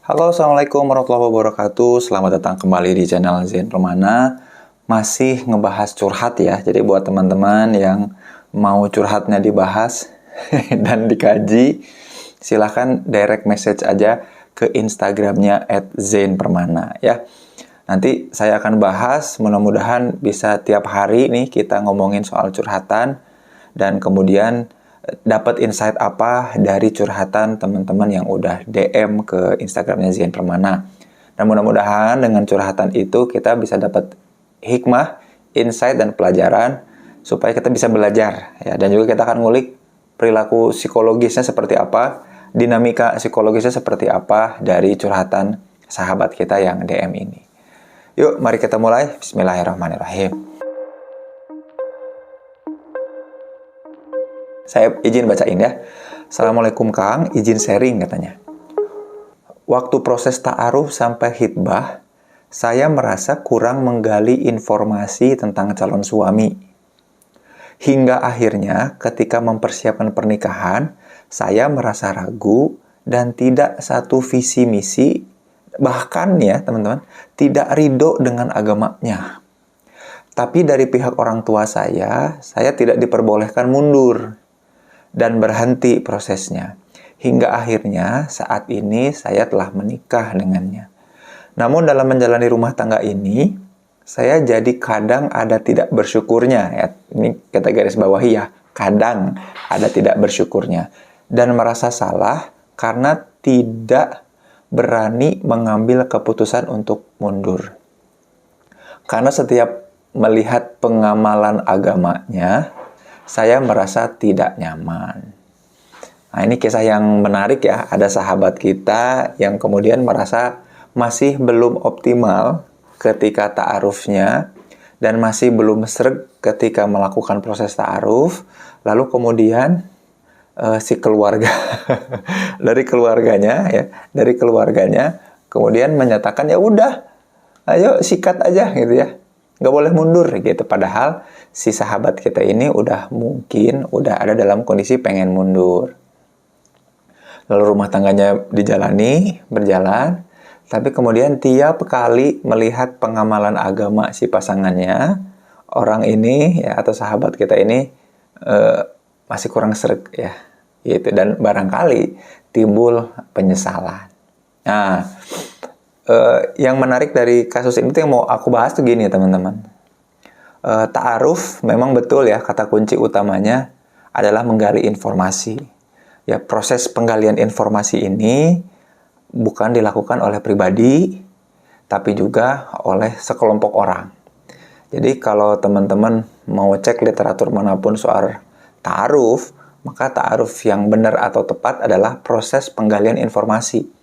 Halo, Assalamualaikum warahmatullahi wabarakatuh. Selamat datang kembali di channel Zain Permana. Masih ngebahas curhat ya. Jadi buat teman-teman yang mau curhatnya dibahas dan dikaji, silahkan direct message aja ke Instagramnya @zainpermana ya. Nanti saya akan bahas, mudah-mudahan bisa tiap hari nih kita ngomongin soal curhatan dan kemudian dapat insight apa dari curhatan teman-teman yang udah DM ke Instagramnya Zain Permana. Dan mudah-mudahan dengan curhatan itu kita bisa dapat hikmah, insight, dan pelajaran supaya kita bisa belajar ya. Dan juga kita akan ngulik perilaku psikologisnya seperti apa, dinamika psikologisnya seperti apa dari curhatan sahabat kita yang DM ini. Yuk, mari kita mulai. Bismillahirrahmanirrahim. Saya izin bacain ya. Assalamualaikum Kang, izin sharing katanya. Waktu proses ta'aruf sampai khitbah, saya merasa kurang menggali informasi tentang calon suami. Hingga akhirnya ketika mempersiapkan pernikahan, saya merasa ragu dan tidak satu visi misi, bahkan ya teman-teman, tidak ridho dengan agamanya. Tapi dari pihak orang tua saya tidak diperbolehkan mundur dan berhenti prosesnya. Hingga akhirnya saat ini saya telah menikah dengannya. Namun dalam menjalani rumah tangga ini, saya jadi kadang ada tidak bersyukurnya. Ya, ini kita garis bawahi ya, kadang ada tidak bersyukurnya. Dan merasa salah karena tidak berani mengambil keputusan untuk mundur. Karena setiap melihat pengamalan agamanya, saya merasa tidak nyaman. Nah, ini kisah yang menarik ya. Ada sahabat kita yang kemudian merasa masih belum optimal ketika ta'arufnya dan masih belum sreg ketika melakukan proses ta'aruf. Lalu kemudian si keluarga dari keluarganya kemudian menyatakan ya udah, ayo sikat aja gitu ya. Nggak boleh mundur gitu. Padahal si sahabat kita ini udah ada dalam kondisi pengen mundur. Lalu rumah tangganya berjalan, tapi kemudian tiap kali melihat pengamalan agama si pasangannya, orang ini ya atau sahabat kita ini masih kurang sreg ya, gitu. Dan barangkali timbul penyesalan. Nah, yang menarik dari kasus ini tuh yang mau aku bahas tuh gini teman-teman. Ta'aruf memang betul ya, kata kunci utamanya adalah menggali informasi. Ya, proses penggalian informasi ini bukan dilakukan oleh pribadi, tapi juga oleh sekelompok orang. Jadi kalau teman-teman mau cek literatur manapun soal ta'aruf, maka ta'aruf yang benar atau tepat adalah proses penggalian informasi.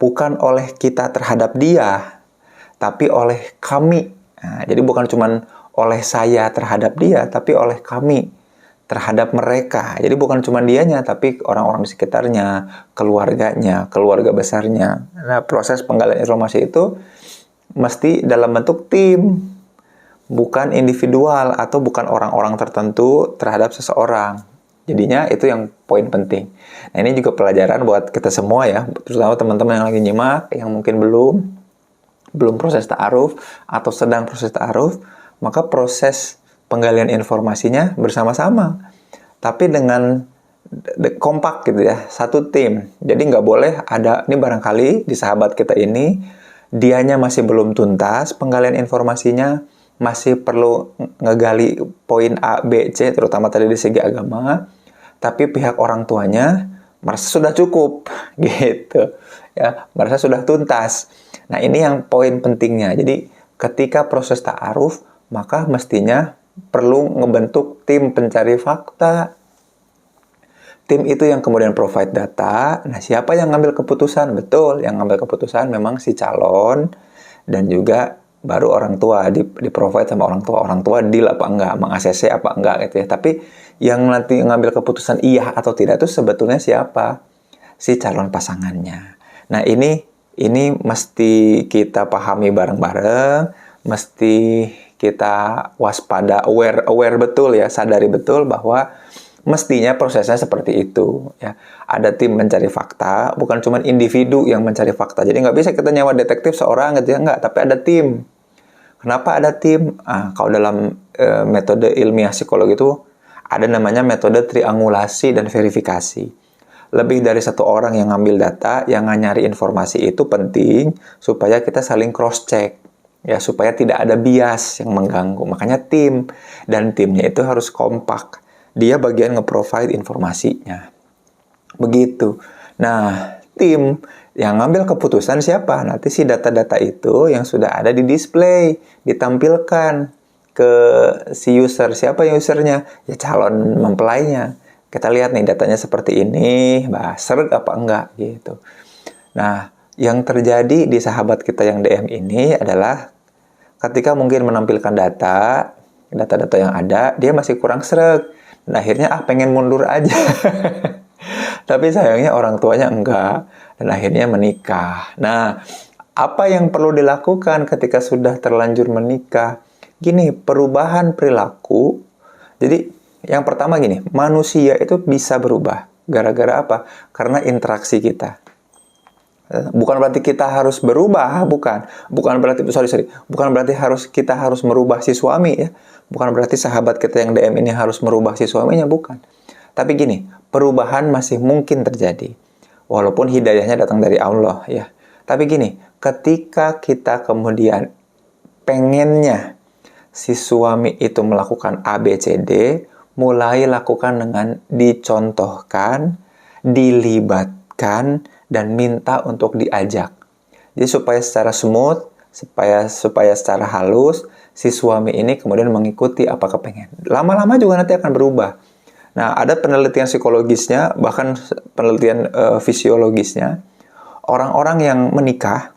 Bukan oleh kita terhadap dia, tapi oleh kami. Nah, jadi bukan cuma oleh saya terhadap dia, tapi oleh kami terhadap mereka. Jadi bukan cuma dianya, tapi orang-orang di sekitarnya, keluarganya, keluarga besarnya. Nah, proses penggalian informasi itu mesti dalam bentuk tim, bukan individual atau bukan orang-orang tertentu terhadap seseorang. Jadinya itu yang poin penting. Nah, ini juga pelajaran buat kita semua ya, terutama teman-teman yang lagi nyimak, yang mungkin belum proses ta'aruf atau sedang proses ta'aruf, maka proses penggalian informasinya bersama-sama. Tapi dengan kompak gitu ya, satu tim. Jadi nggak boleh ada, ini barangkali di sahabat kita ini, dianya masih belum tuntas penggalian informasinya, masih perlu ngegali poin A, B, C, terutama tadi di segi agama, tapi pihak orang tuanya merasa sudah cukup, gitu, ya, merasa sudah tuntas. Nah, ini yang poin pentingnya. Jadi, ketika proses ta'aruf, maka mestinya perlu ngebentuk tim pencari fakta. Tim itu yang kemudian provide data. Nah, siapa yang ngambil keputusan? Betul, yang ngambil keputusan memang si calon dan juga baru orang tua, di-provide sama orang tua deal apa enggak, meng-ACC apa enggak gitu ya. Tapi yang nanti ngambil keputusan iya atau tidak itu sebetulnya siapa? Si calon pasangannya. Nah, ini mesti kita pahami bareng-bareng, mesti kita waspada, aware betul ya, sadari betul bahwa Mestinya prosesnya seperti itu, ya. Ada tim mencari fakta, bukan cuma individu yang mencari fakta. Jadi nggak bisa kita nyawa detektif seorang gitu ya, nggak. Tapi ada tim. Kenapa ada tim? Kalau dalam metode ilmiah psikologi itu ada namanya metode triangulasi dan verifikasi. Lebih dari satu orang yang ngambil data, yang nyari informasi itu penting supaya kita saling cross-check. Ya, supaya tidak ada bias yang mengganggu. Makanya tim. Dan timnya itu harus kompak. Dia bagian nge-provide informasinya. Begitu. Nah, tim yang ngambil keputusan siapa? Nanti si data-data itu yang sudah ada di display, ditampilkan ke si user. Siapa yang usernya? Ya calon mempelainya. Kita lihat nih datanya seperti ini, serg apa enggak gitu. Nah, yang terjadi di sahabat kita yang DM ini adalah ketika mungkin menampilkan data-data yang ada, dia masih kurang sreg. Dan akhirnya pengen mundur aja. Tapi sayangnya orang tuanya enggak. Dan akhirnya menikah. Nah, apa yang perlu dilakukan ketika sudah terlanjur menikah? Gini, perubahan perilaku. Jadi, yang pertama gini, manusia itu bisa berubah. Gara-gara apa? Karena interaksi kita. Bukan berarti kita harus berubah, bukan berarti bukan berarti kita harus merubah si suami ya, bukan berarti sahabat kita yang DM ini harus merubah si suaminya, bukan. Tapi gini, perubahan masih mungkin terjadi walaupun hidayahnya datang dari Allah ya. Tapi gini, ketika kita kemudian pengennya si suami itu melakukan A, B, C, D, mulai lakukan dengan dicontohkan, dilibatkan, dan minta untuk diajak. Jadi supaya secara smooth, supaya secara halus, si suami ini kemudian mengikuti apa kepengen. Lama-lama juga nanti akan berubah. Nah, ada penelitian psikologisnya, bahkan penelitian fisiologisnya. Orang-orang yang menikah,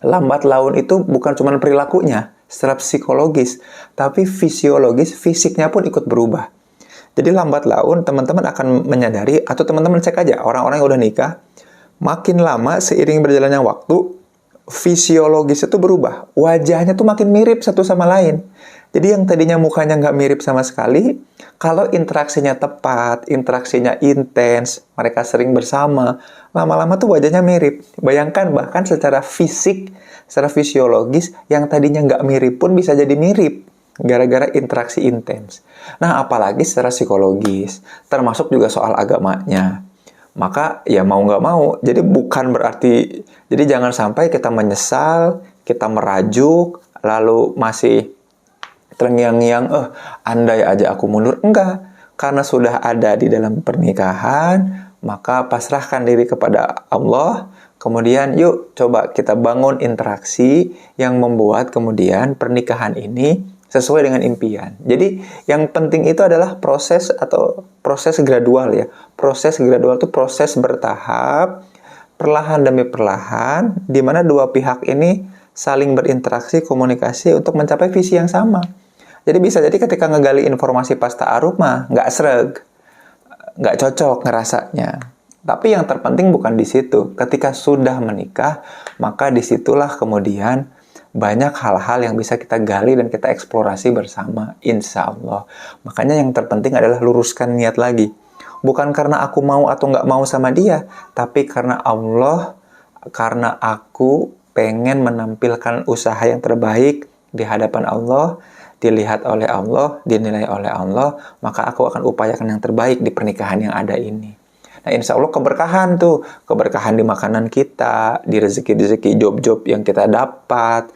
lambat laun itu bukan cuma perilakunya, secara psikologis, tapi fisiologis, fisiknya pun ikut berubah. Jadi lambat laun teman-teman akan menyadari, atau teman-teman cek aja, orang-orang yang udah nikah, makin lama seiring berjalannya waktu, fisiologis itu berubah. Wajahnya tuh makin mirip satu sama lain. Jadi yang tadinya mukanya nggak mirip sama sekali, kalau interaksinya tepat, interaksinya intens, mereka sering bersama, lama-lama tuh wajahnya mirip. Bayangkan bahkan secara fisik, secara fisiologis, yang tadinya nggak mirip pun bisa jadi mirip. Gara-gara interaksi intens. Nah, apalagi secara psikologis, termasuk juga soal agamanya. Maka ya mau nggak mau, jadi bukan berarti, jadi jangan sampai kita menyesal, kita merajuk, lalu masih terngiang-ngiang, andai aja aku mundur. Enggak, karena sudah ada di dalam pernikahan, maka pasrahkan diri kepada Allah, kemudian yuk coba kita bangun interaksi yang membuat kemudian pernikahan ini sesuai dengan impian. Jadi yang penting itu adalah proses gradual ya. Proses gradual itu proses bertahap, perlahan demi perlahan, di mana dua pihak ini saling berinteraksi, komunikasi untuk mencapai visi yang sama. Jadi bisa jadi ketika ngegali informasi pas ta'aruf mah nggak sreg, nggak cocok ngerasanya. Tapi yang terpenting bukan di situ. Ketika sudah menikah, maka disitulah kemudian banyak hal-hal yang bisa kita gali dan kita eksplorasi bersama, insya Allah. Makanya yang terpenting adalah luruskan niat lagi. Bukan karena aku mau atau nggak mau sama dia, tapi karena Allah, karena aku pengen menampilkan usaha yang terbaik di hadapan Allah, dilihat oleh Allah, dinilai oleh Allah, maka aku akan upayakan yang terbaik di pernikahan yang ada ini. Nah, insya Allah keberkahan tuh, keberkahan di makanan kita, di rezeki-rezeki job-job yang kita dapat,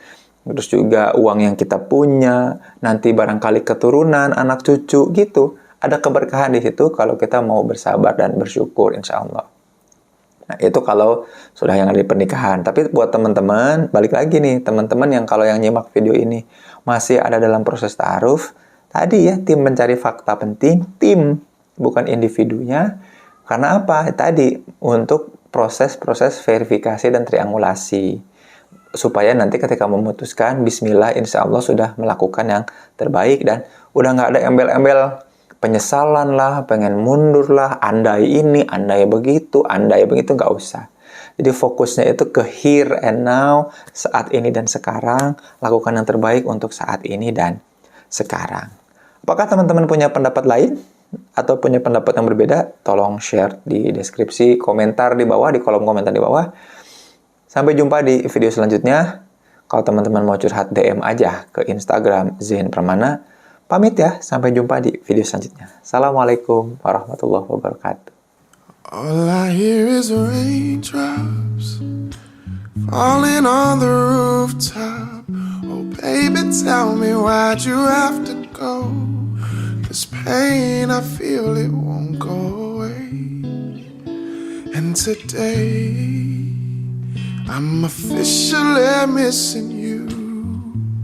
terus juga uang yang kita punya, nanti barangkali keturunan, anak cucu gitu. Ada keberkahan di situ kalau kita mau bersabar dan bersyukur, insya Allah. Nah, itu kalau sudah yang ada di pernikahan. Tapi buat teman-teman, balik lagi nih, teman-teman yang kalau yang nyimak video ini masih ada dalam proses ta'aruf, tadi ya, tim mencari fakta penting, tim, bukan individunya. Karena apa? Tadi untuk proses-proses verifikasi dan triangulasi. Supaya nanti ketika memutuskan, bismillah, insya Allah sudah melakukan yang terbaik dan udah nggak ada embel-embel penyesalan lah, pengen mundur lah, andai ini, andai begitu, nggak usah. Jadi fokusnya itu ke here and now, saat ini dan sekarang, lakukan yang terbaik untuk saat ini dan sekarang. Apakah teman-teman punya pendapat lain? atau punya pendapat yang berbeda, tolong share di deskripsi, komentar di bawah, di kolom komentar di bawah. Sampai jumpa di video selanjutnya. Kalau teman-teman mau curhat, DM aja ke Instagram Zihin Permana. Pamit ya, sampai jumpa di video selanjutnya. Assalamualaikum warahmatullahi wabarakatuh. All I hear is raindrops falling on the rooftop. Oh baby, tell me why'd you have to go? This pain, I feel it won't go away. And today, I'm officially missing you.